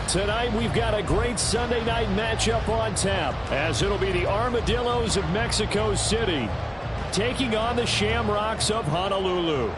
Tonight we've got a great Sunday night matchup on tap, as it'll be the Armadillos of Mexico City taking on the Shamrocks of Honolulu.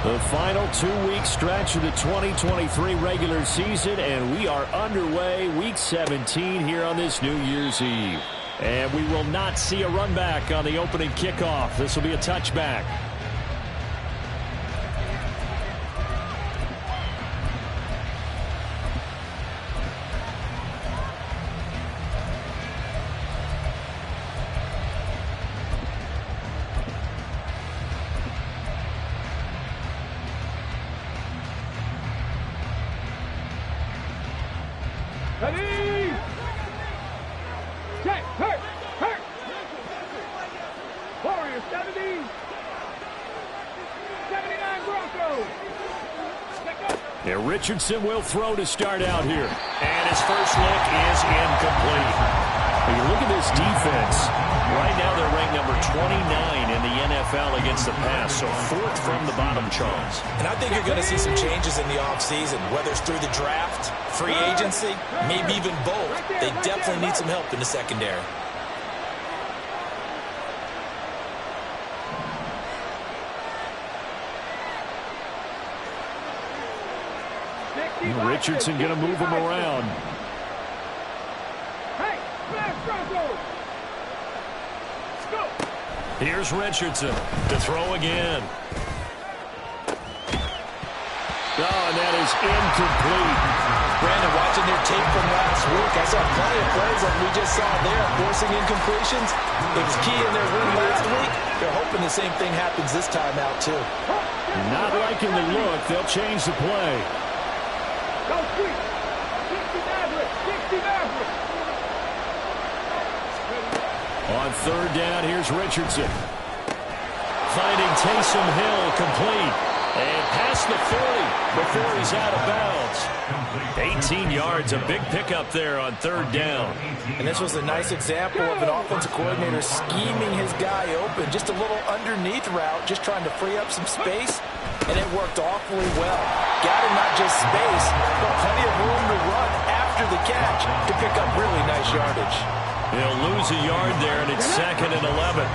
The final 2-week stretch of the 2023 regular season, and we are underway week 17 here on this New Year's Eve. And we will not see a run back on the opening kickoff. This will be a touchback. Richardson will throw to start out here. And his first look is incomplete. When you look at this defense, right now they're ranked number 29 in the NFL against the pass, so 4th from the bottom, Charles. And I think you're going to see some changes in the offseason, whether it's through the draft, free agency, maybe even both. They definitely need some help in the secondary. Richardson going to move him around. Here's Richardson to throw again. Oh, and that is incomplete. Brandon, watching their tape from last week, I saw plenty of plays like we just saw there, forcing incompletions. It was key in their win last week. They're hoping the same thing happens this time out, too. Not liking the look. They'll change the play. On 3rd down, here's Richardson. Finding Taysom Hill complete. And past the 40 before he's out of bounds. 18 yards, a big pickup there on 3rd down. And this was a nice example of an offensive coordinator scheming his guy open. Just a little underneath route, just trying to free up some space. And it worked awfully well. Got him not just space, but plenty of room to run after the catch to pick up really nice yardage. He'll lose a yard there, and it's 2nd and 11.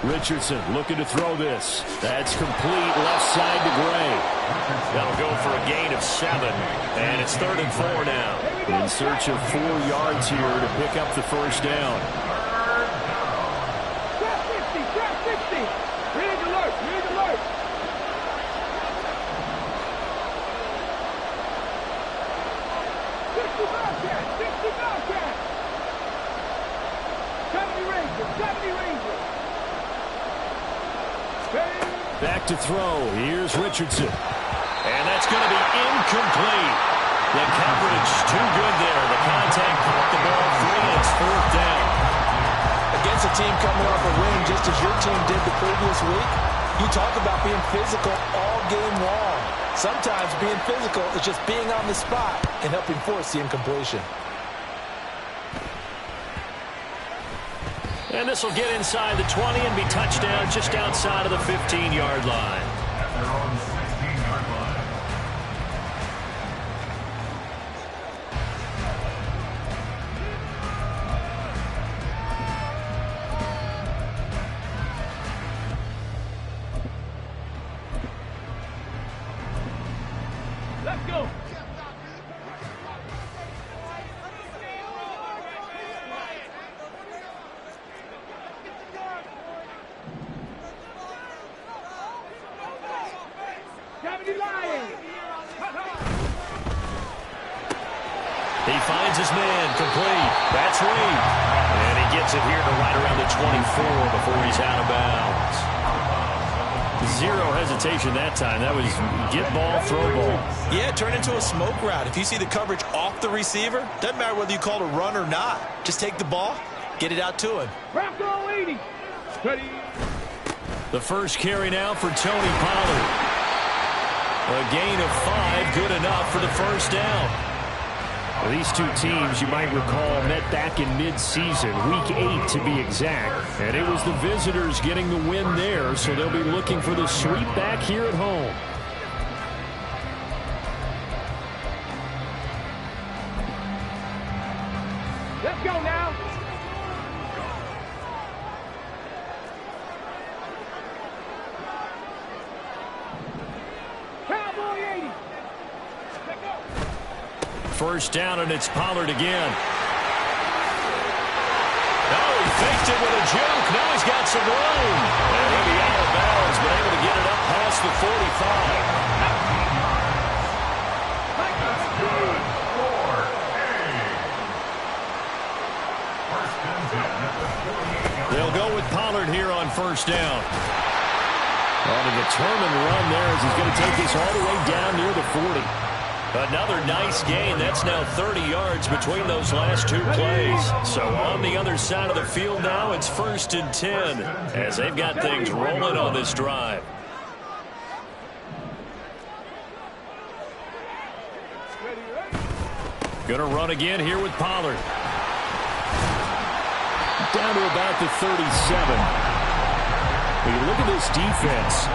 Richardson looking to throw this. That's complete left side to Gray. That'll go for a gain of 7. And it's 3rd and 4 now. In search of 4 yards here to pick up the first down. Back to throw. Here's Richardson. And that's going to be incomplete. The coverage too good there. The contact caught the ball free, and it's 4th down. Against a team coming off a win just as your team did the previous week, you talk about being physical all game long. Sometimes being physical is just being on the spot and helping force the incompletion. And this will get inside the 20 and be touchdown just outside of the 15-yard line. Let's go. He finds his man, complete. That's Reed. And he gets it here to right around the 24 before he's out of bounds. Zero hesitation that time. That was get ball, throw ball. Yeah, turn into a smoke route. If you see the coverage off the receiver, doesn't matter whether you call it a run or not. Just take the ball, get it out to him. The first carry now for Tony Pollard. A gain of 5, good enough for the first down. Well, these two teams, you might recall, met back in mid-season, week 8 to be exact. And it was the visitors getting the win there, so they'll be looking for the sweep back here at home. Let's go now. Cowboy 80. Let's go. First down, and it's Pollard again. Oh, he faked it with a juke. Now he's got some room. And he'll be out of bounds, but able to get it up past the 45. They'll go with Pollard here on first down. On a determined run there as he's going to take this all the way down near the 40. Another nice gain. That's now 30 yards between those last two plays. So on the other side of the field now, it's 1st and 10 as they've got things rolling on this drive. Going to run again here with Pollard. Down to about the 37. When you look at this defense,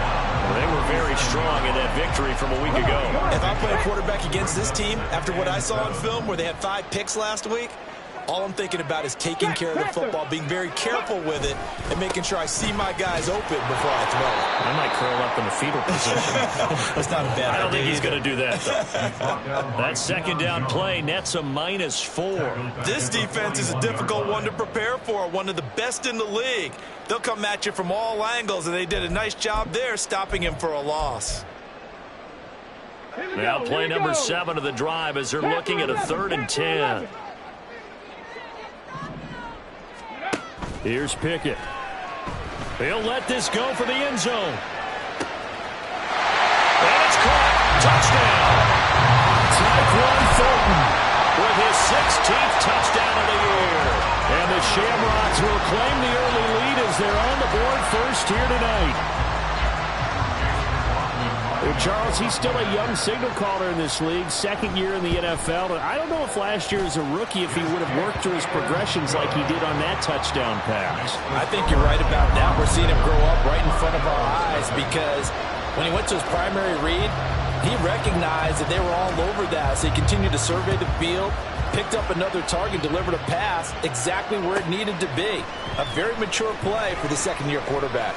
they were very strong in that victory from a week ago. If I play a quarterback against this team, after what I saw on film where they had 5 picks last week, all I'm thinking about is taking care of the football, being very careful with it, and making sure I see my guys open before I throw it. I might curl up in the fetal position. That's not a bad idea. I don't think he's going to do that, though. That second down play nets a -4. This defense is a difficult one to prepare for, one of the best in the league. They'll come at you from all angles, and they did a nice job there stopping him for a loss. Now play number 7 of the drive as they're looking at a 3rd and 10. Here's Pickett. He'll let this go for the end zone. And it's caught. Touchdown. Tyquan Thornton with his 16th touchdown of the year. And the Shamrocks will claim the early lead as they're on the board first here tonight. Charles, he's still a young signal caller in this league, 2nd year in the NFL. But I don't know if last year as a rookie if he would have worked through his progressions like he did on that touchdown pass. I think you're right about that. We're seeing him grow up right in front of our eyes because when he went to his primary read, he recognized that they were all over that. So he continued to survey the field, picked up another target, delivered a pass exactly where it needed to be. A very mature play for the 2nd-year quarterback.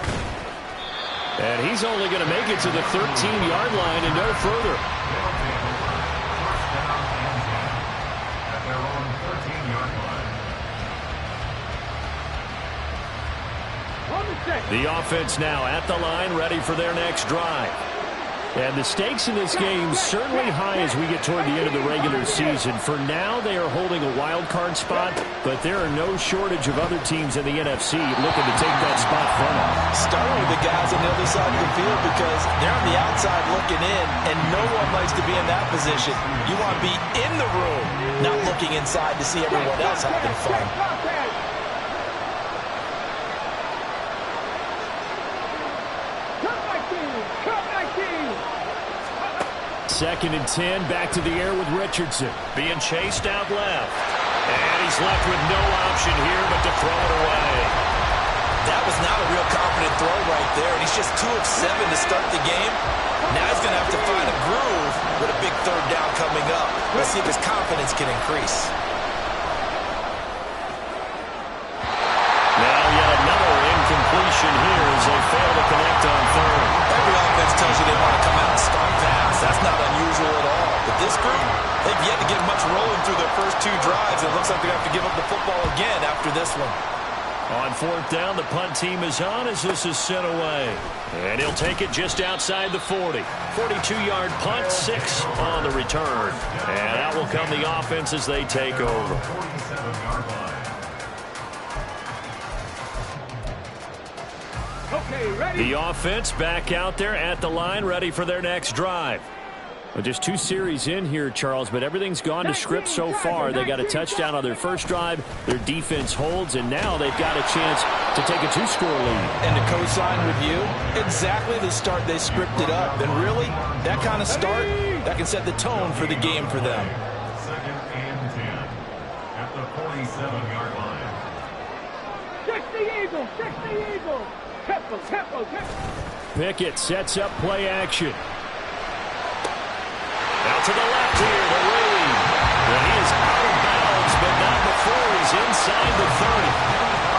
And he's only going to make it to the 13-yard line and no further. The offense now at the line, ready for their next drive. And the stakes in this game certainly high as we get toward the end of the regular season. For now, they are holding a wild card spot, but there are no shortage of other teams in the NFC looking to take that spot from them. Starting with the guys on the other side of the field because they're on the outside looking in, and no one likes to be in that position. You want to be in the room, not looking inside to see everyone else having fun. 2nd and 10, back to the air with Richardson. Being chased out left. And he's left with no option here but to throw it away. That was not a real confident throw right there. And he's just 2 of 7 to start the game. Now he's going to have to find a groove with a big 3rd down coming up. Let's see if his confidence can increase. Now yet another incompletion here as they fail to connect on 3rd. Every offense tells you they want to come out and start fast. That's not unusual at all. But this group, they've yet to get much rolling through their first 2 drives. It looks like they're going to have to give up the football again after this one. On 4th down, the punt team is on as this is sent away. And he'll take it just outside the 40. 42-yard punt, 6 on the return. And out will come the offense as they take over. The offense back out there at the line, ready for their next drive. Well, just 2 series in here, Charles, but everything's gone to script so far. They got a touchdown on their first drive. Their defense holds, and now they've got a chance to take a 2-score lead. And to co-sign with you, exactly the start they scripted up. And really, that kind of start, that can set the tone for the game for them. 2nd and 10 at the 47-yard line. Check the eagle, check the eagle. Tempo, tempo, tempo. Pickett sets up play action. Out to the left here, the read. And he is out of bounds, but not before he's inside the 30.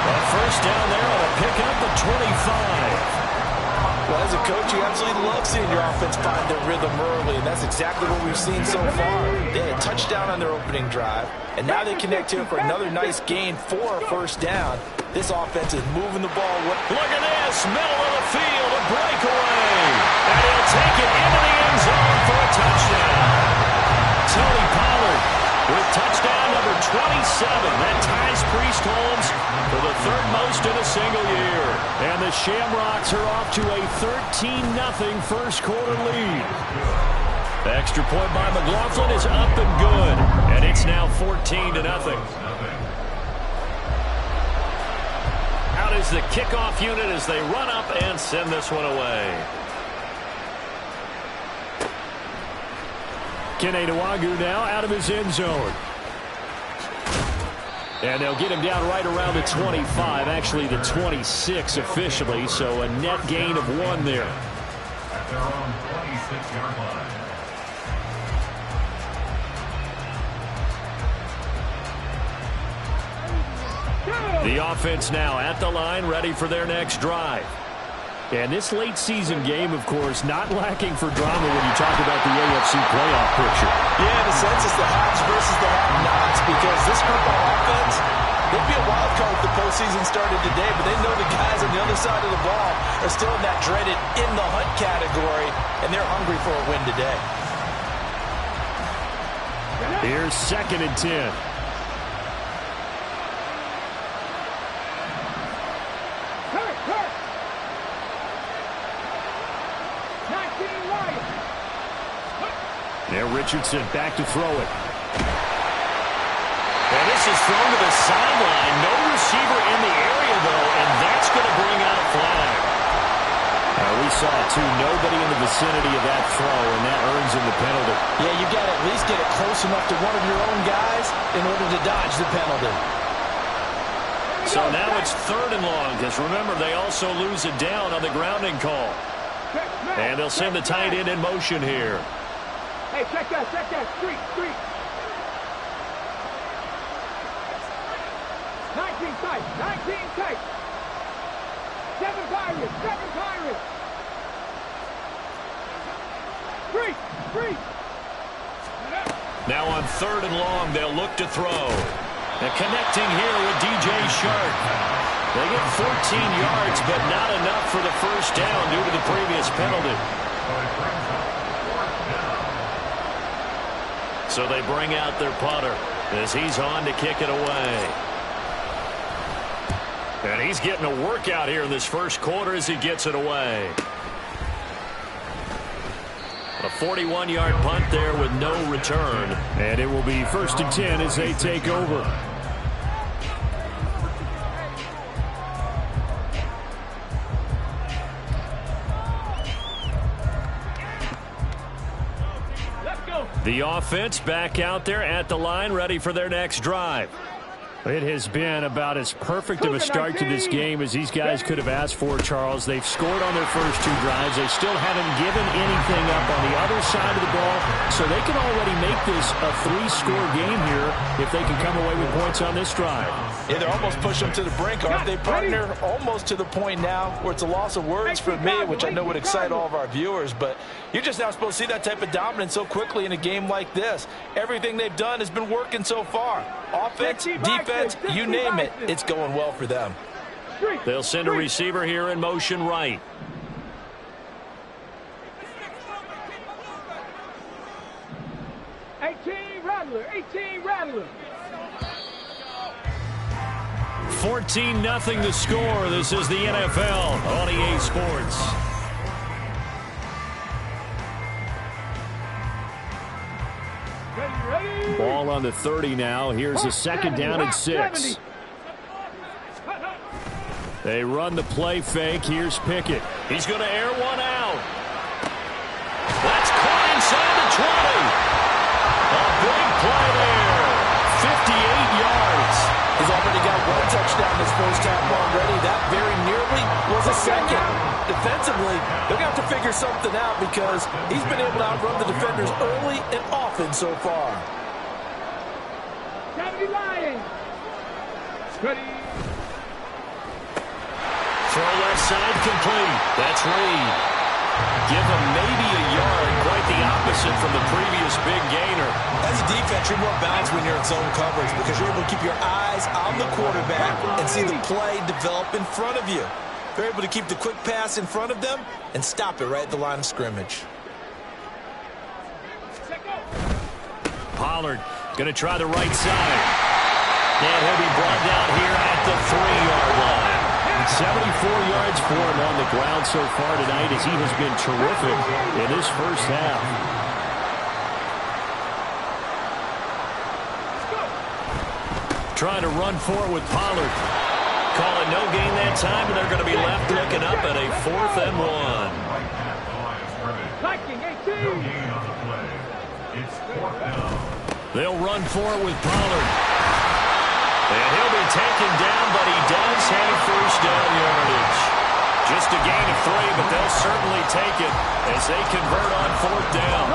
A first down there on a pickup at 25. Well, as a coach, you absolutely love seeing your offense find their rhythm early, and that's exactly what we've seen so far. They had a touchdown on their opening drive, and now they connect here for another nice gain for a first down. This offense is moving the ball. Look at this, middle of the field, a breakaway. And he'll take it into the end zone for a touchdown. Tony Pollard with touchdown number 27. That ties Priest Holmes for the 3rd most in a single year. And the Shamrocks are off to a 13-0 first quarter lead. The extra point by McLaughlin is up and good. And it's now 14-0. Out is the kickoff unit as they run up and send this one away. Kene Nwangwu now out of his end zone. And they'll get him down right around the 25, actually the 26 officially, so a net gain of 1 there. At their own 26-yard line. The offense now at the line, ready for their next drive. And this late season game, of course, not lacking for drama when you talk about the AFC playoff picture. Yeah, in a sense, it's the haves versus the have-nots, because this group on offense, they'd be a wild card if the postseason started today, but they know the guys on the other side of the ball are still in that dreaded in-the-hunt category, and they're hungry for a win today. Here's 2nd and 10. Now Richardson back to throw it. And this is thrown to the sideline. No receiver in the area, though, and that's going to bring out a flag. We saw it, too. Nobody in the vicinity of that throw, and that earns him the penalty. Yeah, you got to at least get it close enough to one of your own guys in order to dodge the penalty. So now it's 3rd and long, because remember, they also lose it down on the grounding call. And they'll send the tight end in motion here. Hey, check that, street. 19 tight. 7 Pirates. Street. Now on 3rd and long, they'll look to throw. And connecting here with DJ Shark. They get 14 yards, but not enough for the first down due to the previous penalty. So they bring out their punter as he's on to kick it away. And he's getting a workout here in this first quarter as he gets it away. A 41-yard punt there with no return. And it will be 1st and 10 as they take over. The offense back out there at the line, ready for their next drive. It has been about as perfect of a start to this game as these guys could have asked for, Charles. They've scored on their first 2 drives. They still haven't given anything up on the other side of the ball, so they can already make this a 3-score game here if they can come away with points on this drive. Yeah, they're almost pushing them to the brink, aren't they, partner? Almost to the point now where it's a loss of words for me, which I know would excite all of our viewers, but you're just not supposed to see that type of dominance so quickly in a game like this. Everything they've done has been working so far. Offense, defense, you name it, it's going well for them. They'll send a receiver here in motion right. Rattler. 14-0 the score. This is the NFL on EA Sports. ball on the 30 now. Here's a second down and 6. They run the play fake. Here's Pickett. He's going to air one out. That's caught inside the 20. A big play there. 58 yards. He's already got one touchdown this first half already. That very nearly was a second. Defensively, they're going to have to figure something out because he's been able to outrun the defenders early and often so far. Throw left side complete. That's Reed. Give him maybe a yard. Quite the opposite from the previous big gainer. As a defense, you're more balanced when you're in zone coverage because you're able to keep your eyes on the quarterback and see the play develop in front of you. They're able to keep the quick pass in front of them and stop it right at the line of scrimmage. Pollard going to try the right side. And he'll be brought down here at the 3-yard line. 74 yards for him on the ground so far tonight as he has been terrific in this first half. Trying to run for it with Pollard. Call it no gain that time, and they're going to be left looking up at a 4th and 1. They'll run for it with Pollard. And he'll be taken down, but he does have first down yardage. Just a gain of 3, but they'll certainly take it as they convert on 4th down.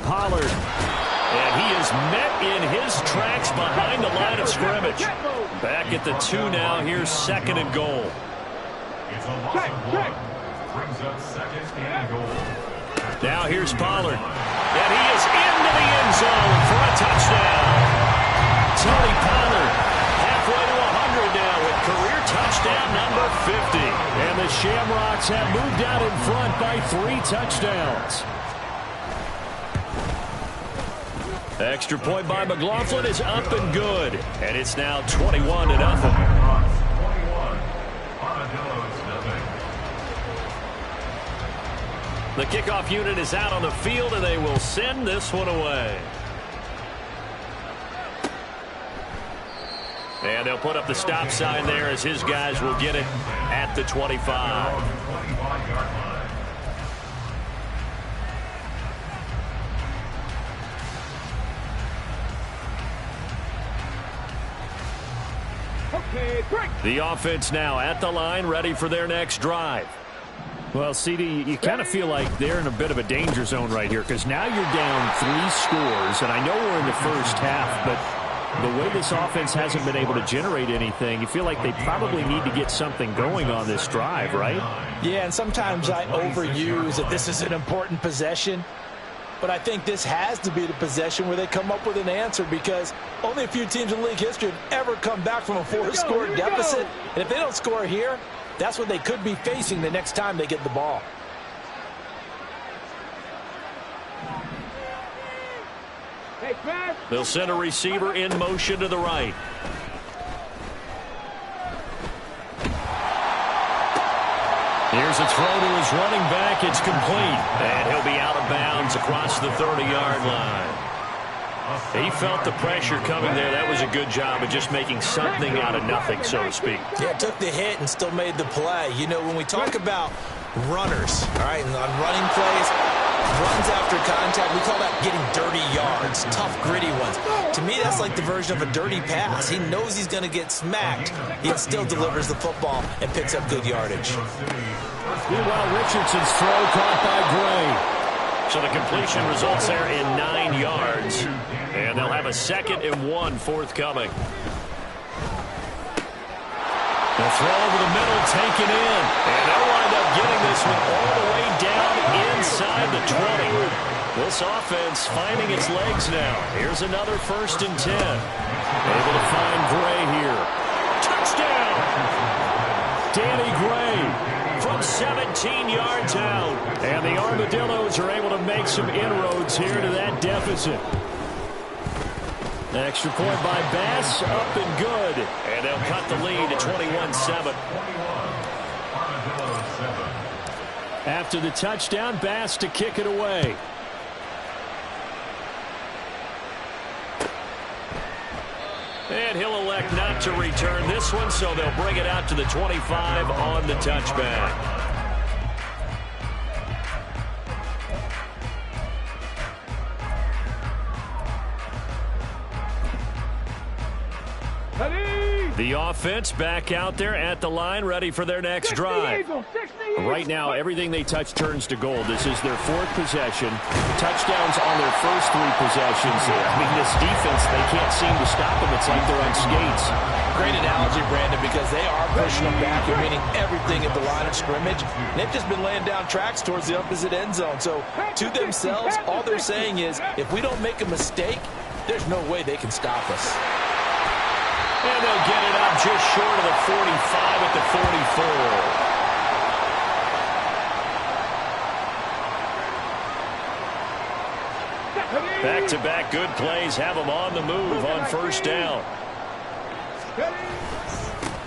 Pollard. And he is met in his tracks behind the line of scrimmage. Back at the 2 now. Here's 2nd and goal. It's a loss of 1. Brings up 2nd and goal. Now here's Pollard. And he is into the end zone for a touchdown. Tony Pollard halfway to 100 now with career touchdown number 50. And the Shamrocks have moved out in front by 3 touchdowns. Extra point by McLaughlin is up and good. And it's now 21-0. The kickoff unit is out on the field, and they will send this one away. And they'll put up the stop sign there as his guys will get it at the 25. The offense now at the line, ready for their next drive. Well, CD, you kind of feel like they're in a bit of a danger zone right here because now you're down 3 scores, and I know we're in the first half, but the way this offense hasn't been able to generate anything, you feel like they probably need to get something going on this drive, right? Yeah, and sometimes I overuse that this is an important possession, but I think this has to be the possession where they come up with an answer because only a few teams in league history have ever come back from a 4-score deficit, and if they don't score here, that's what they could be facing the next time they get the ball. They'll send a receiver in motion to the right. Here's a throw to his running back. It's complete. And he'll be out of bounds across the 30-yard line. He felt the pressure coming there. That was a good job of just making something out of nothing, so to speak. Yeah, took the hit and still made the play. You know, when we talk about runners, all right, and on running plays, runs after contact, we call that getting dirty yards, tough, gritty ones. To me, that's like the version of a dirty pass. He knows he's going to get smacked, yet still delivers the football and picks up good yardage. Meanwhile, Richardson's throw caught by Gray. So the completion results there in 9 yards. And they'll have a 2nd and 1 forthcoming. The throw over the middle taken in. And they'll wind up getting this one all the way down inside the 20. This offense finding its legs now. Here's another 1st and 10. Able to find Gray here. Touchdown! Danny Gray from 17 yards out. And the Armadillos are able to make some inroads here to that deficit. Extra point by Bass, up and good. And they'll cut the lead to 21-7. After the touchdown, Bass to kick it away. And he'll elect not to return this one, so they'll bring it out to the 25 on the touchback. The offense back out there at the line, ready for their next drive. Right now, everything they touch turns to gold. This is their fourth possession. Touchdowns on their first three possessions. I mean, this defense, they can't seem to stop them. It's like they're on skates. Great analogy, Brandon, because they are pushing them back and winning everything at the line of scrimmage. And they've just been laying down tracks towards the opposite end zone. So, to themselves, all they're saying is, if we don't make a mistake, there's no way they can stop us. And they'll get it up just short of the 45 at the 44. Back-to-back good plays have them on the move on first down.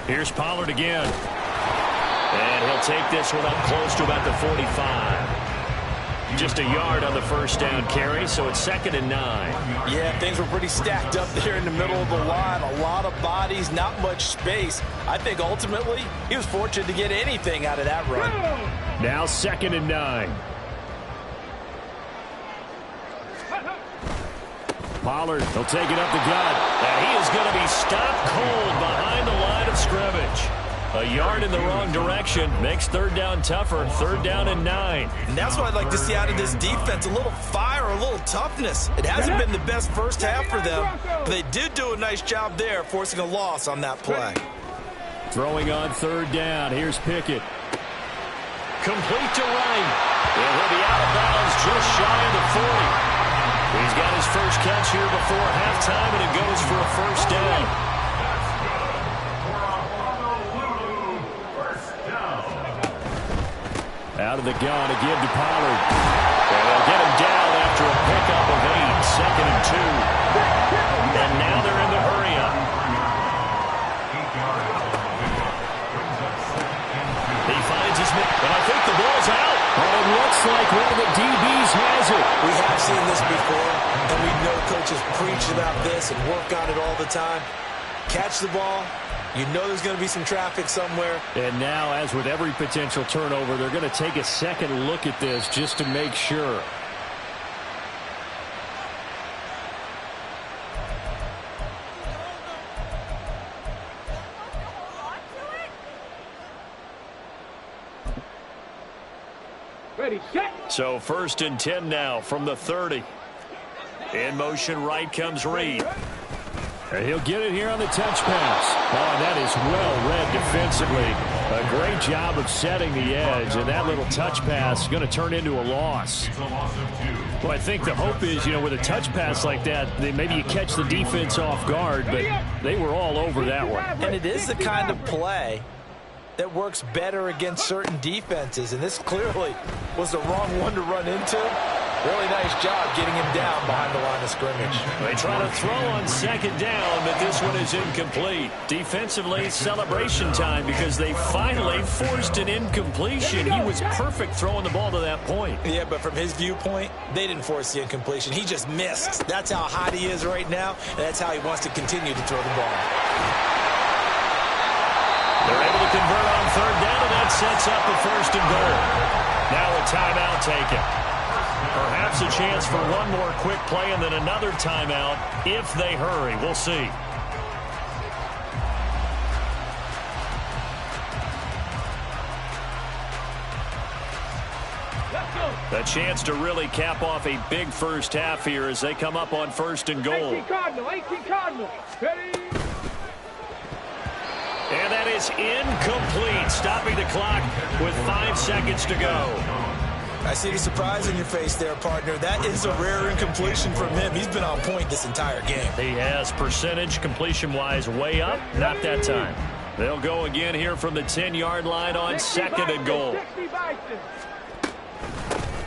Here's Pollard again. And he'll take this one up close to about the 45. Just a yard on the first down carry, so it's 2nd and 9. Yeah, things were pretty stacked up there in the middle of the line. A lot of bodies, not much space. I think ultimately he was fortunate to get anything out of that run. Now 2nd and 9. Pollard, he'll take it up the gut. And he is going to be stopped cold behind the line of scrimmage. A yard in the wrong direction makes third down tougher. 3rd down and 9. And that's what I'd like to see out of this defense. A little fire, a little toughness. It hasn't been the best first half for them, but they did do a nice job there, forcing a loss on that play. Throwing on 3rd down. Here's Pickett. Complete to Wright. And he'll be out of bounds just shy of the 40. He's got his first catch here before halftime, and it goes for a first down. Out of the gun again to Pollard. And they'll get him down after a pickup of 8. 2nd and 2. And now they're in the hurry-up. He finds his man. And I think the ball's out. And it looks like one of the DBs has it. We have seen this before, and we know coaches preach about this and work on it all the time. Catch the ball. You know there's going to be some traffic somewhere. And now, as with every potential turnover, they're going to take a second look at this just to make sure. Ready, set. So 1st and 10 now from the 30. In motion right comes Reed. And he'll get it here on the touch pass. Oh, that is well read defensively. A great job of setting the edge, and that little touch pass is going to turn into a loss. Well, I think the hope is, with a touch pass like that, maybe you catch the defense off guard, but they were all over that one. And it is the kind of play that works better against certain defenses, and this clearly was the wrong one to run into. Really nice job getting him down behind the line of scrimmage. They try to throw on 2nd down, but this one is incomplete. Defensively, celebration time because they finally forced an incompletion. He was perfect throwing the ball to that point. Yeah, but from his viewpoint, they didn't force the incompletion. He just missed. That's how hot he is right now, and that's how he wants to continue to throw the ball. They're able to convert on 3rd down, and that sets up a 1st and goal. Now a timeout taken. Perhaps a chance for one more quick play and then another timeout if they hurry. We'll see. A chance to really cap off a big first half here as they come up on 1st and goal. 18 Cardinal. Ready. And that is incomplete, stopping the clock with 5 seconds to go. I see the surprise in your face there, partner. That is a rare incompletion from him. He's been on point this entire game. He has percentage completion-wise way up. Not that time. They'll go again here from the 10-yard line on 2nd and goal.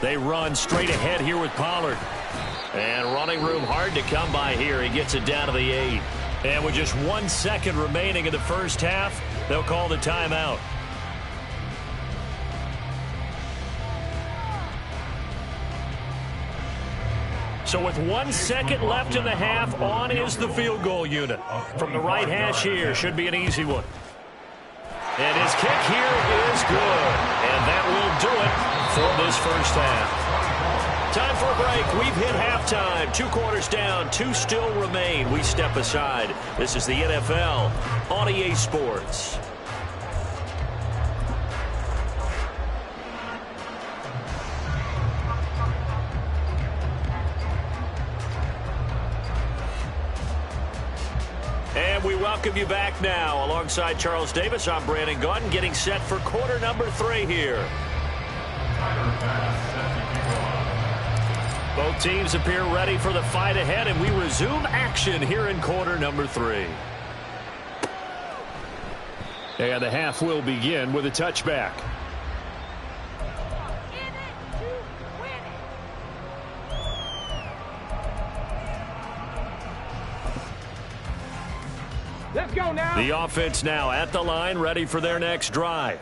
They run straight ahead here with Pollard. And running room hard to come by here. He gets it down to the 8. And with just 1 second remaining in the first half, they'll call the timeout. So with 1 second left in the half, on is the field goal unit. From the right hash here, should be an easy one. And his kick here is good. And that will do it for this first half. Time for a break. We've hit halftime. 2 quarters down. 2 still remain. We step aside. This is the NFL on EA Sports. And we welcome you back now. Alongside Charles Davis, I'm Brandon Gaudin, getting set for quarter number 3 here. Both teams appear ready for the fight ahead, and we resume action here in quarter number 3. And the half will begin with a touchback. Let's go now. The offense now at the line, ready for their next drive.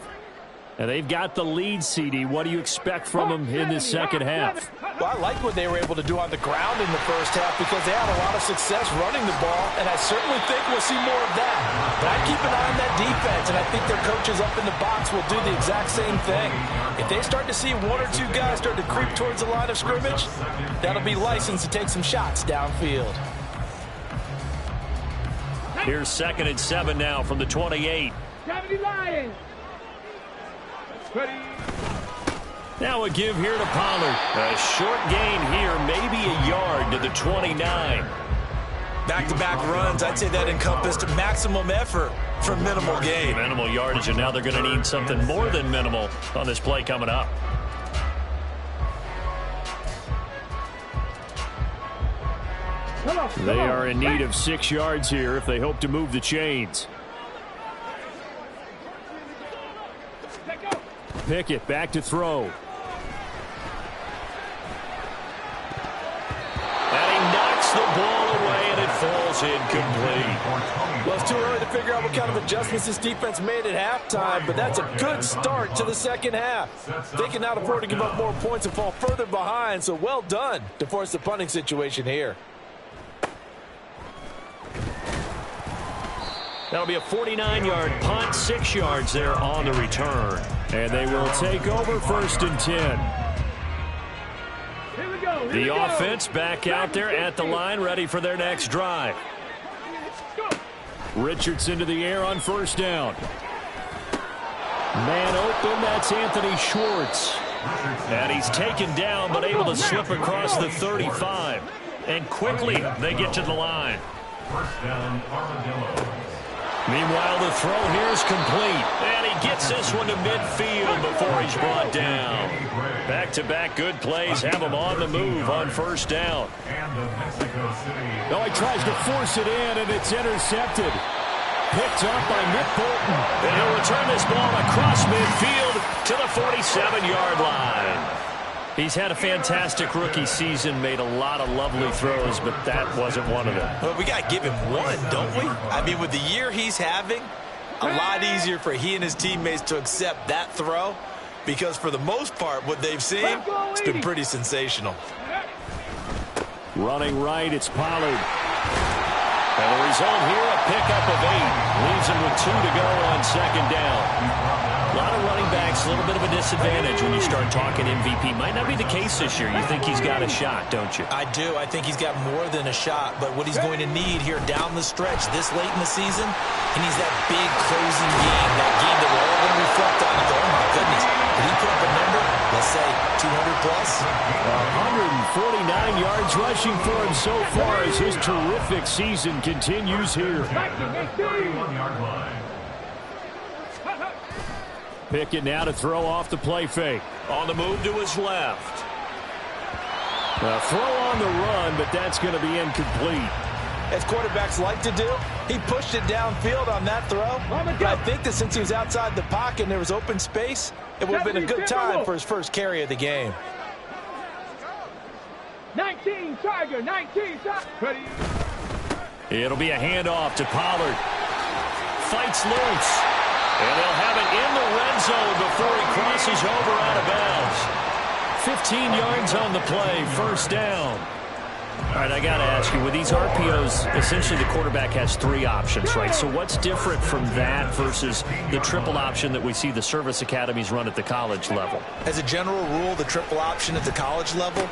And they've got the lead, CD. What do you expect from them in this second half? Well, I like what they were able to do on the ground in the first half because they had a lot of success running the ball, and I certainly think we'll see more of that. But I keep an eye on that defense, and I think their coaches up in the box will do the exact same thing. If they start to see 1 or 2 guys start to creep towards the line of scrimmage, that'll be licensed to take some shots downfield. Here's 2nd and 7 now from the 28. 70 Lions. Ready. Now a give here to Pollard. A short gain here, maybe a yard to the 29. Back-to-back runs, I'd say that encompassed maximum effort for minimal gain. Minimal yardage, and now they're going to need something more than minimal on this play coming up. They are in need of 6 yards here if they hope to move the chains. Pickett back to throw. And he knocks the ball away, and it falls incomplete. Well, it's too early to figure out what kind of adjustments this defense made at halftime, but that's a good start to the second half. They can now afford to give up more points and fall further behind, so well done to force the punting situation here. That'll be a 49-yard punt, 6 yards there on the return. And they will take over 1st and 10. Here we go. The offense back out there at the line, ready for their next drive. Richardson to the air on 1st down. Man open, that's Anthony Schwartz. And he's taken down, but able to slip across the 35. And quickly, they get to the line. 1st down, Armadillo. Meanwhile, the throw here is complete. And he gets this one to midfield before he's brought down. Back-to-back good plays have him on the move on 1st down. No, he tries to force it in, and it's intercepted. Picked up by Nick Bolton. And he'll return this ball across midfield to the 47-yard line. He's had a fantastic rookie season, made a lot of lovely throws, but that wasn't one of them. Well, we got to give him one, don't we? I mean, with the year he's having, a lot easier for he and his teammates to accept that throw because for the most part, what they've seen, it's been pretty sensational. Running right, it's Pollard. And the result here, a pickup of 8. Leaves him with 2 to go on 2nd down. A lot of running backs, a little bit of a disadvantage when you start talking MVP. Might not be the case this year. You think he's got a shot, don't you? I do. I think he's got more than a shot. But what he's going to need here down the stretch this late in the season, he needs that big closing game, that game that we're all going to reflect on and go, oh, my goodness. Did he put up a number, let's say, 200 plus? 149 yards rushing for him so far as his terrific season continues here. 31-yard line. Pickett now to throw off the play fake. On the move to his left. A throw on the run, but that's going to be incomplete. As quarterbacks like to do, he pushed it downfield on that throw. But I think that since he was outside the pocket and there was open space, it would have been a good time for his first carry of the game. 19, Tiger, 19, Tiger. It'll be a handoff to Pollard. Fights loose. And they'll have it in the red zone before he crosses over out of bounds. 15 yards on the play, first down. All right, I got to ask you, with these RPOs, essentially the quarterback has 3 options, right? So what's different from that versus the triple option that we see the service academies run at the college level? As a general rule, the triple option at the college level,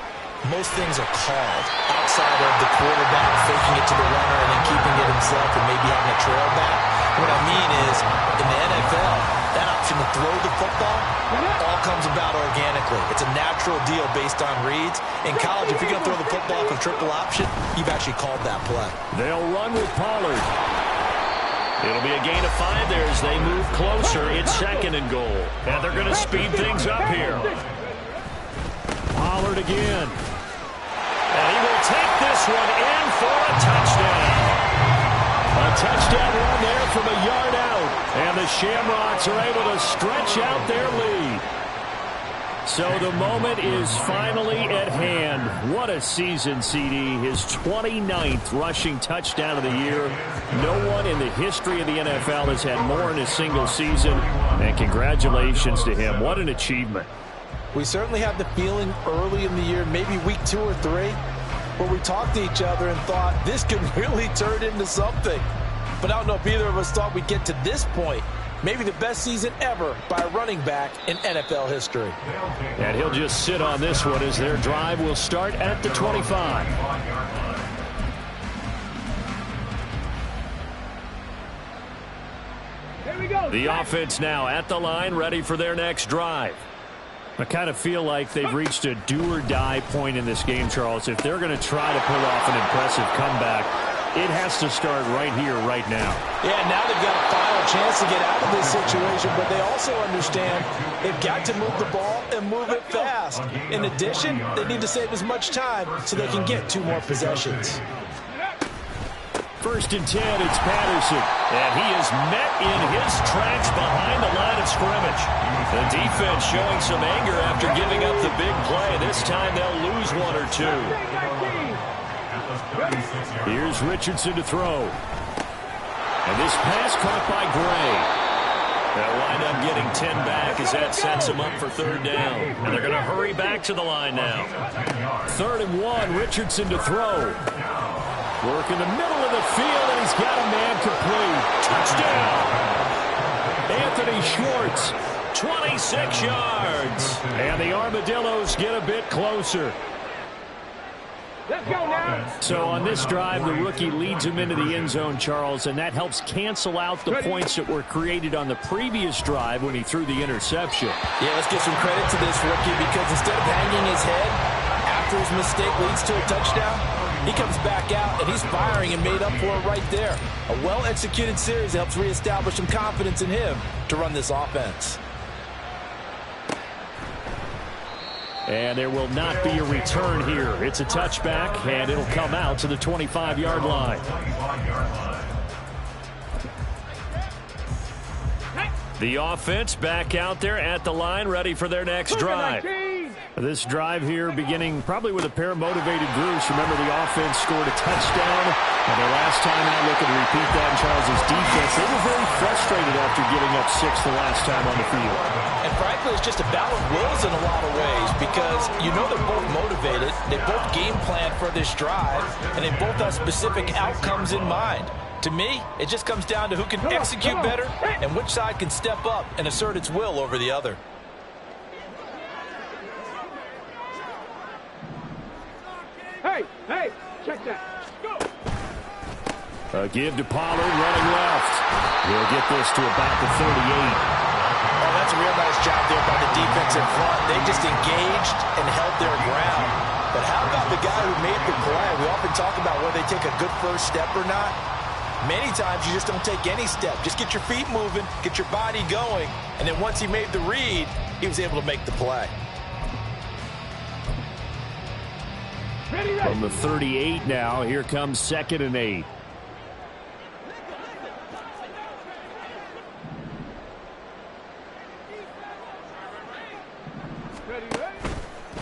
most things are called outside of the quarterback faking it to the runner and then keeping it himself and maybe having a trail back. What I mean is, in the NFL, that option to throw the football all comes about organically. It's a natural deal based on reads. In college, if you're going to throw the football off a triple option, you've actually called that play. They'll run with Pollard. It'll be a gain of 5 there as they move closer. It's 2nd and goal. And they're going to speed things up here. Pollard again. And he will take this one in for a touchdown. A touchdown run there from a yard out. And the Shamrocks are able to stretch out their lead. So the moment is finally at hand. What a season, CD. His 29th rushing touchdown of the year. No one in the history of the NFL has had more in a single season. And congratulations to him. What an achievement. We certainly had the feeling early in the year, maybe week 2 or 3, where we talked to each other and thought this could really turn into something. But I don't know if either of us thought we'd get to this point. Maybe the best season ever by a running back in NFL history. And he'll just sit on this one as their drive will start at the 25. Here we go. The offense now at the line, ready for their next drive. I kind of feel like they've reached a do-or-die point in this game, Charles. If they're going to try to pull off an impressive comeback, it has to start right here, right now. Yeah, now they've got a final chance to get out of this situation, but they also understand they've got to move the ball and move it fast. In addition, they need to save as much time so they can get 2 more possessions. 1st and 10, it's Patterson. And he is met in his tracks behind the line of scrimmage. The defense showing some anger after giving up the big play. This time they'll lose 1 or 2. Here's Richardson to throw. And this pass caught by Gray. They'll wind up getting 10 back as that sets them up for 3rd down. And they're going to hurry back to the line now. 3rd and 1, Richardson to throw. Work in the middle of the field, and he's got a man complete. Touchdown! Anthony Schwartz, 26 yards. And the Armadillos get a bit closer. Let's go now. So on this drive, the rookie leads him into the end zone, Charles, and that helps cancel out the points that were created on the previous drive when he threw the interception. Yeah, let's give some credit to this rookie because instead of hanging his head after his mistake leads to a touchdown, he comes back out, and he's firing and made up for it right there. A well-executed series helps reestablish some confidence in him to run this offense. And there will not be a return here. It's a touchback, and it'll come out to the 25-yard line. The offense back out there at the line, ready for their next drive. This drive here beginning probably with a pair of motivated groups. Remember, the offense scored a touchdown. And the last time out, looking to repeat that in Charles's defense, they were very frustrated after giving up 6 the last time on the field. And frankly, it's just a battle of wills in a lot of ways because you know they're both motivated. They both game plan for this drive, and they both have specific outcomes in mind. To me, it just comes down to who can execute better and which side can step up and assert its will over the other. Hey, check that. Go. A give to Pollard, running left. He'll get this to about the 38. Oh, that's a real nice job there by the defense in front. They just engaged and held their ground. But how about the guy who made the play? We often talk about whether they take a good first step or not. Many times you just don't take any step. Just get your feet moving, get your body going, and then once he made the read, he was able to make the play. From the 38 now, here comes 2nd and 8.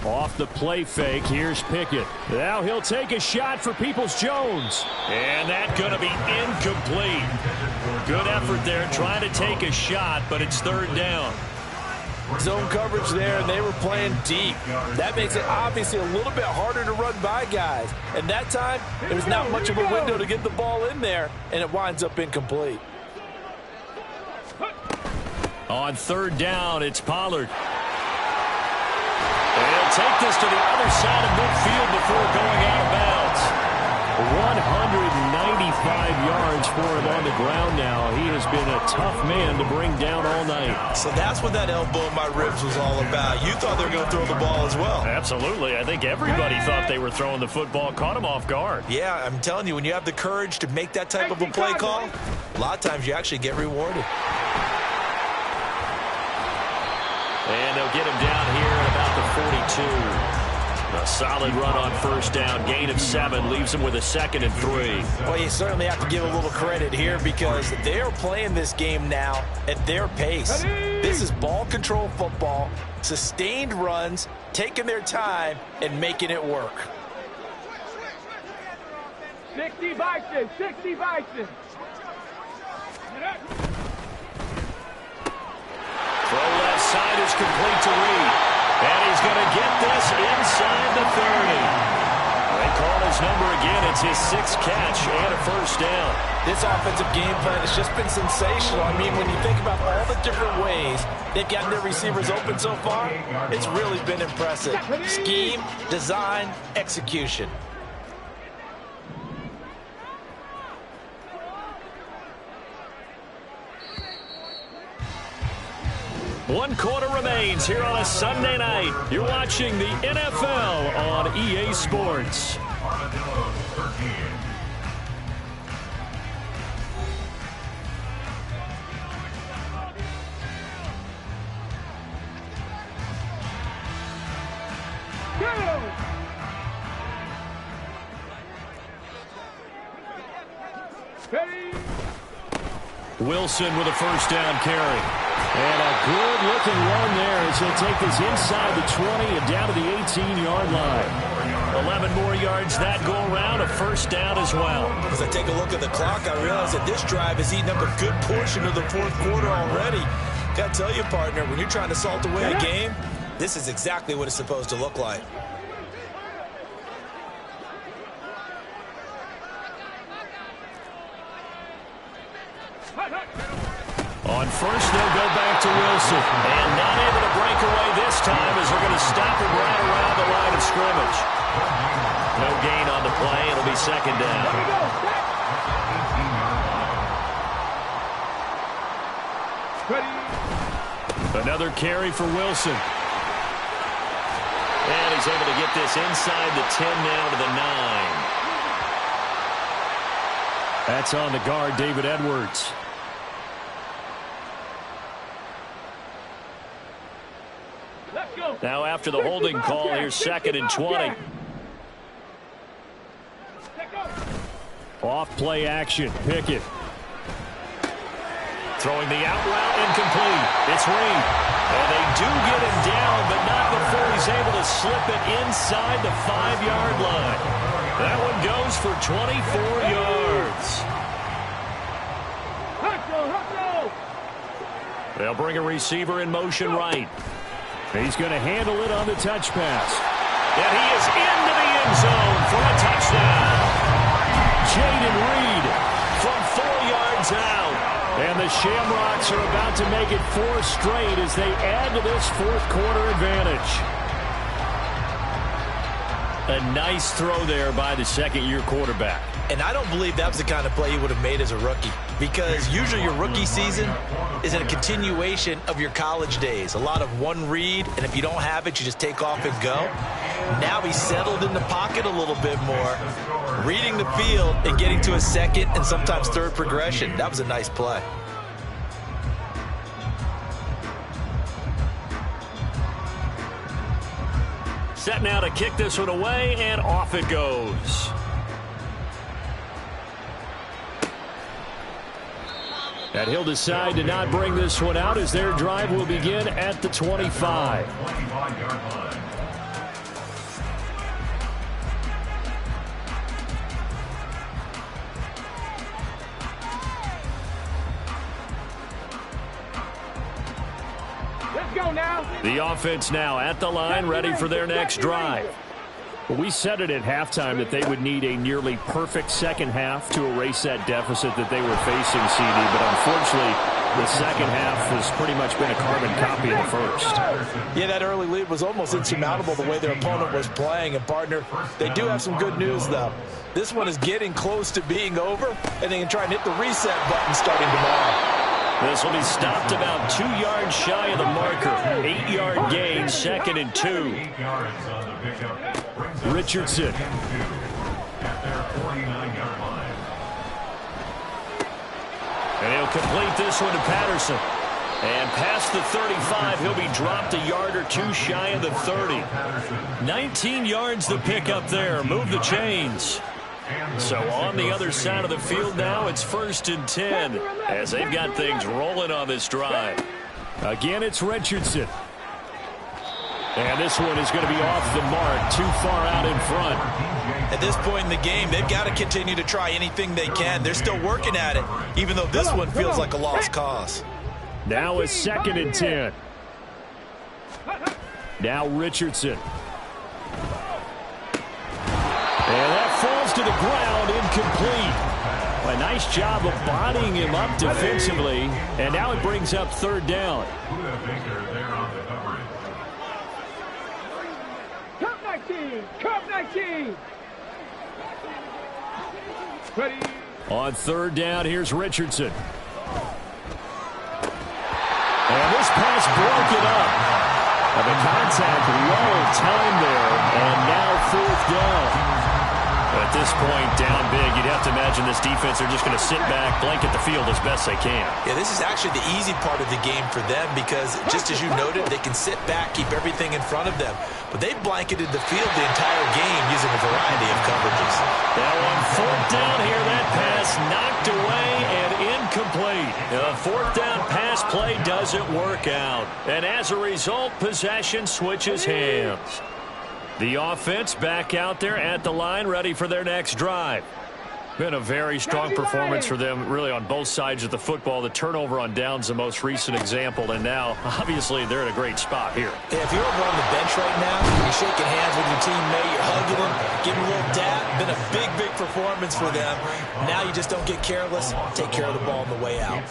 Off off the play fake. Here's Pickett. Now he'll take a shot for Peoples-Jones. And that's going to be incomplete. Good effort there trying to take a shot, but it's third down. Zone coverage there, and they were playing deep. That makes it obviously a little bit harder to run by guys. And that time, there's not much of a window to get the ball in there, and it winds up incomplete. On third down, it's Pollard. And he'll take this to the other side of midfield before going out of bounds. 195 yards for him on the ground now. He has been a tough man to bring down all night. So that's what that elbow in my ribs was all about. You thought they were going to throw the ball as well. Absolutely. I think everybody thought they were throwing the football, caught him off guard. Yeah, I'm telling you, when you have the courage to make that type of a play call, a lot of times you actually get rewarded. And they'll get him down here at about the 42. A solid run on first down. Gain of 7 leaves him with a 2nd and 3. Well, you certainly have to give a little credit here because they are playing this game now at their pace. This is ball control football, sustained runs, taking their time, and making it work. 60 Bison, 60 Bison. Throw left side is complete to Reed. And he's going to get this inside the 30. They call his number again. It's his 6th catch and a first down. This offensive game plan has just been sensational. I mean, when you think about all the different ways they've gotten their receivers open so far, it's really been impressive. Scheme, design, execution. One quarter remains here on a Sunday night. You're watching the NFL on EA Sports. Wilson with a first down carry. And a good-looking run there as he'll take this inside the 20 and down to the 18-yard line. 11 more yards that go around, a first down as well. As I take a look at the clock, I realize that this drive has eaten up a good portion of the fourth quarter already. Got to tell you, partner, when you're trying to salt away a game, this is exactly what it's supposed to look like. On first, they'll go back to Wilson. And not able to break away this time as they're going to stop him right around the line of scrimmage. No gain on the play. It'll be second down. Another carry for Wilson. And he's able to get this inside the 10 now to the 9. That's on the guard, David Edwards. Now after the holding call, here's 2nd and 20. Off play action, Pickett. Throwing the out route incomplete. It's Reed. And they do get him down, but not before he's able to slip it inside the 5-yard line. That one goes for 24 yards. They'll bring a receiver in motion right. He's going to handle it on the touch pass. And he is into the end zone for a touchdown. Jaden Reed from 4 yards out. And the Shamrocks are about to make it 4 straight as they add to this fourth quarter advantage. A nice throw there by the second-year quarterback. And I don't believe that was the kind of play he would have made as a rookie, because usually your rookie season is a continuation of your college days. A lot of one read, and if you don't have it, you just take off and go. Now he's settled in the pocket a little bit more, reading the field and getting to a second and sometimes third progression. That was a nice play. Set now to kick this one away, and off it goes. And he'll decide to not bring this one out as their drive will begin at the 25. Let's go now. The offense now at the line, ready for their next drive. Well, we said it at halftime that they would need a nearly perfect second half to erase that deficit that they were facing, CD. But unfortunately, the second half has pretty much been a carbon copy of the first. Yeah, that early lead was almost insurmountable the way their opponent was playing. And, partner, they do have some good news, though. This one is getting close to being over, and they can try and hit the reset button starting tomorrow. This will be stopped about 2 yards shy of the marker. 8-yard gain, 2nd and 2. 8 yards on the pickup. Richardson. At their 49-yard line. And he'll complete this one to Patterson. And past the 35, he'll be dropped a yard or two shy of the 30. 19 yards the pickup there. Move the chains. So on the other side of the field now, it's 1st and 10 as they've got things rolling on this drive. Again, it's Richardson. And this one is going to be off the mark, too far out in front. At this point in the game, they've got to continue to try anything they can. They're still working at it, even though this one feels like a lost cause. Now it's 2nd and 10. Now Richardson. And that falls to the ground, incomplete. A nice job of bodying him up defensively. And now it brings up 3rd down. Cup 19. Cup 19. Ready. On 3rd down, here's Richardson. And this pass broke it up. And the contact well timed there. And now 4th down. At this point, down big, you'd have to imagine this defense are just going to sit back, blanket the field as best they can. Yeah, this is actually the easy part of the game for them because, just as you noted, they can sit back, keep everything in front of them. But they blanketed the field the entire game using a variety of coverages. Now on 4th down here, that pass knocked away and incomplete. The 4th down pass play doesn't work out. And as a result, possession switches hands. The offense back out there at the line, ready for their next drive. Been a very strong performance for them, really, on both sides of the football. The turnover on downs, the most recent example, and now, obviously, they're in a great spot here. Yeah, if you're over on the bench right now, you're shaking hands with your teammate, you're hugging them, giving a little dap. Been a big, big performance for them. Now you just don't get careless. Take care of the ball on the way out.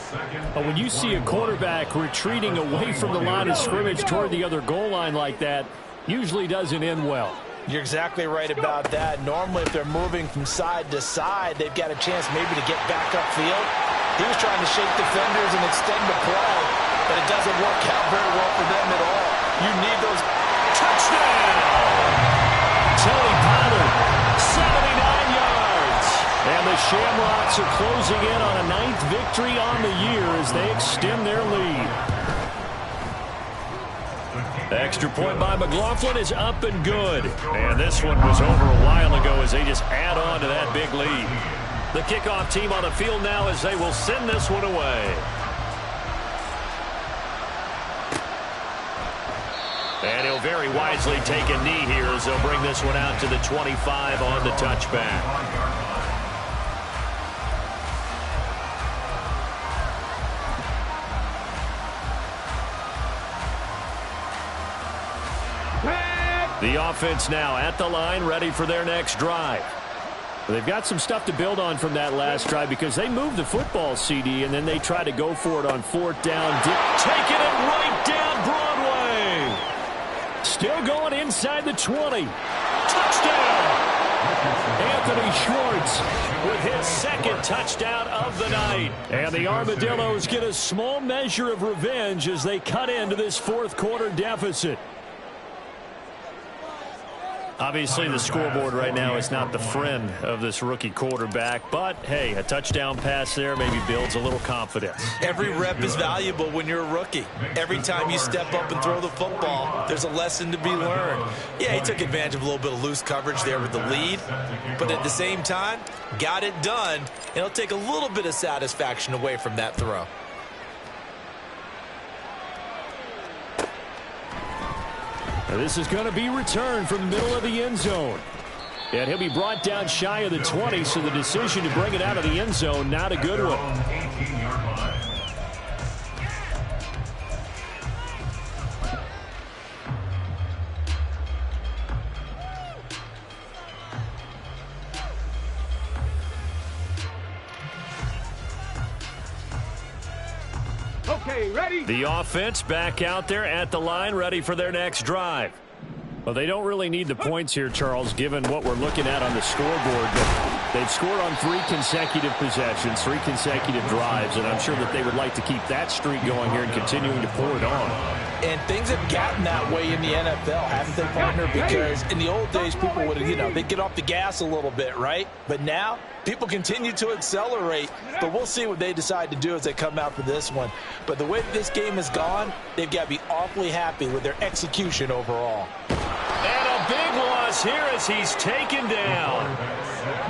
But when you see a quarterback retreating away from the line of scrimmage toward the other goal line like that, usually doesn't end well. You're exactly right about that. Normally, if they're moving from side to side, they've got a chance maybe to get back upfield. He was trying to shake defenders and extend the play, but it doesn't work out very well for them at all. You need those. Touchdown! Tony Pollard, 79 yards. And the Shamrocks are closing in on a 9th victory on the year as they extend their lead. Extra point by McLaughlin is up and good. And this one was over a while ago as they just add on to that big lead. The kickoff team on the field now as they will send this one away. And he'll very wisely take a knee here as they'll bring this one out to the 25 on the touchback. The offense now at the line, ready for their next drive. They've got some stuff to build on from that last drive because they moved the football, CD, and then they try to go for it on 4th down. Taking it right down Broadway. Still going inside the 20. Touchdown! Anthony Schwartz with his 2nd touchdown of the night. And the Armadillos get a small measure of revenge as they cut into this 4th quarter deficit. Obviously, the scoreboard right now is not the friend of this rookie quarterback, but, hey, a touchdown pass there maybe builds a little confidence. Every rep is valuable when you're a rookie. Every time you step up and throw the football, there's a lesson to be learned. Yeah, he took advantage of a little bit of loose coverage there with the lead, but at the same time, got it done, and it'll take a little bit of satisfaction away from that throw. This is going to be returned from the middle of the end zone. And he'll be brought down shy of the 20, so the decision to bring it out of the end zone, not a good one. Okay, ready? The offense back out there at the line, ready for their next drive. Well, they don't really need the points here, Charles, given what we're looking at on the scoreboard. But they've scored on 3 consecutive possessions, 3 consecutive drives, and I'm sure that they would like to keep that streak going here and continuing to pour it on. And things have gotten that way in the NFL, haven't they, partner? Because in the old days, people would, they'd get off the gas a little bit, right? But now, people continue to accelerate. But we'll see what they decide to do as they come out for this one. But the way that this game has gone, they've got to be awfully happy with their execution overall. And a big loss here as he's taken down.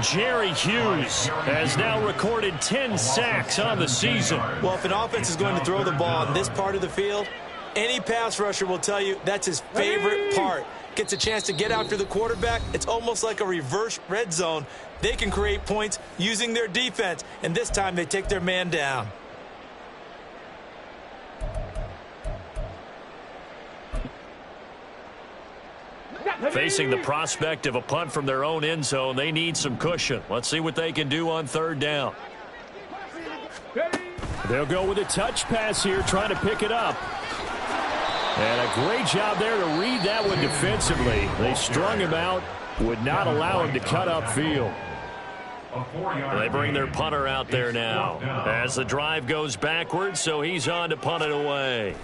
Jerry Hughes has now recorded 10 sacks on the season. Well, if an offense is going to throw the ball in this part of the field, any pass rusher will tell you that's his favorite part. Gets a chance to get after the quarterback. It's almost like a reverse red zone. They can create points using their defense, and this time they take their man down. Facing the prospect of a punt from their own end zone, they need some cushion. Let's see what they can do on 3rd down. They'll go with a touch pass here, trying to pick it up. And a great job there to read that one defensively. They strung him out, would not allow him to cut upfield. They bring their punter out there now as the drive goes backwards, so he's on to punt it away.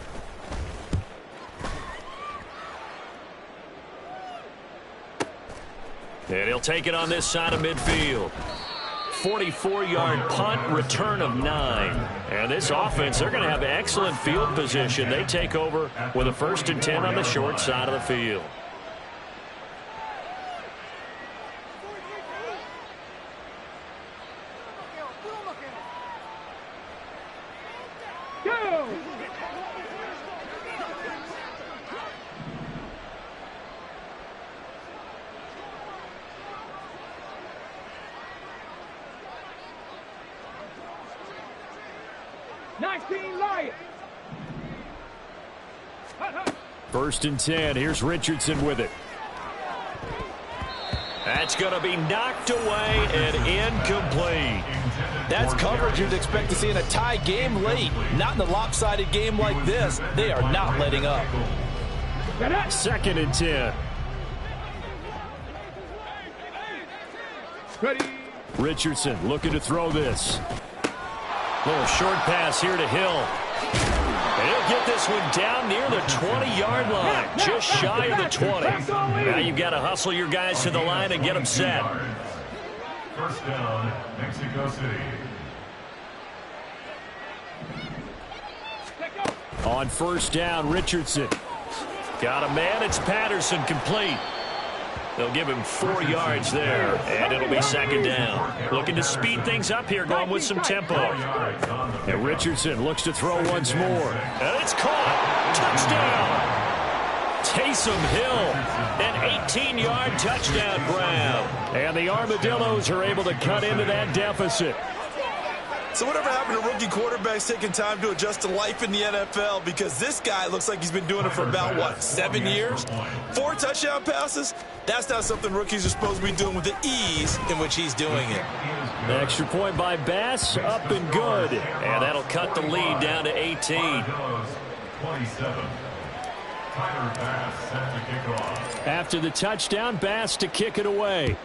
And he'll take it on this side of midfield. 44-yard punt, return of 9. And this offense, they're going to have excellent field position. They take over with a 1st and 10 on the short side of the field. Go! Lions. 1st and 10. Here's Richardson with it. That's going to be knocked away and incomplete. That's coverage you'd expect to see in a tie game late. Not in a lopsided game like this. They are not letting up. 2nd and 10. Ready. Richardson looking to throw this. Little short pass here to Hill. And he'll get this one down near the 20-yard line, just shy of the 20. Now you've got to hustle your guys to the line and get them set. 1st down, Mexico City. On 1st down, Richardson. Got a man, it's Patterson, complete. They'll give him 4 yards there, and it'll be 2nd down. Looking to speed things up here, going with some tempo. And Richardson looks to throw once more. And it's caught. Touchdown. Taysom Hill, an 18-yard touchdown grab. And the Armadillos are able to cut into that deficit. So whatever happened to rookie quarterbacks taking time to adjust to life in the NFL? Because this guy looks like he's been doing it for about, what, 7 years? 4 touchdown passes? That's not something rookies are supposed to be doing with the ease in which he's doing it. Extra point by Bass, up and good. And that'll cut the lead down to 18. 27. Tyler Bass set to kick off. After the touchdown, Bass to kick it away.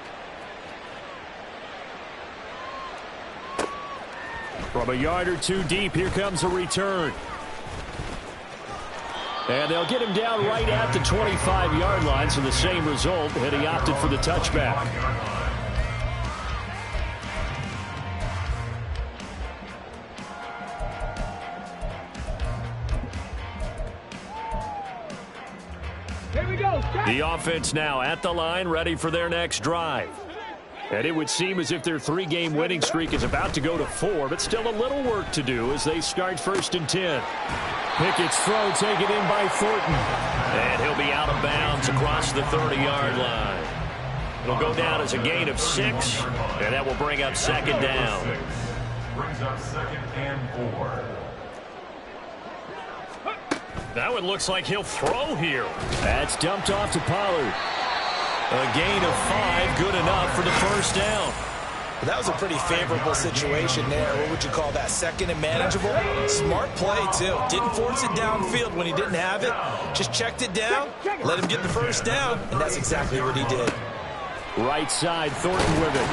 From a yard or two deep, here comes a return. And they'll get him down right at the 25-yard line, so the same result, and he opted for the touchback. Here we go. The offense now at the line, ready for their next drive. And it would seem as if their 3-game winning streak is about to go to 4, but still a little work to do as they start 1st and 10. Pickett's throw taken in by Thornton. And he'll be out of bounds across the 30-yard line. It'll go down as a gain of 6, and that will bring up 2nd down. Brings up 2nd and 4. That one looks like he'll throw here. That's dumped off to Pollard. A gain of 5, good enough for the 1st down. Well, that was a pretty favorable situation there. What would you call that? Second and manageable? Smart play, too. Didn't force it downfield when he didn't have it. Just checked it down, let him get the first down, and that's exactly what he did. Right side, Thornton with it.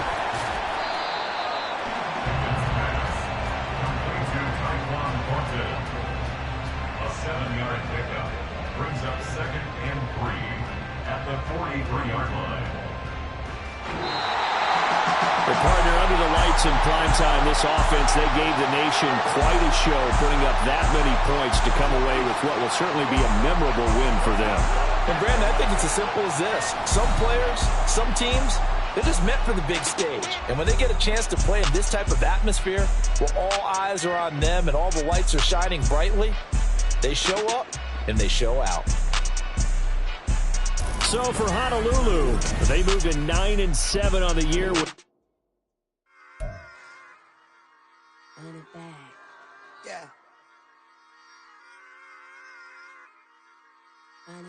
A 7-yard pickup brings up 2nd and 3 at the 43-yard line. The partner under the lights in primetime. This offense, they gave the nation quite a show, putting up that many points to come away with what will certainly be a memorable win for them. And Brandon, I think it's as simple as this. Some players, some teams, they're just meant for the big stage. And when they get a chance to play in this type of atmosphere, where all eyes are on them and all the lights are shining brightly, they show up and they show out. So for Honolulu, they move to 9-7 on the year. On it back. Yeah.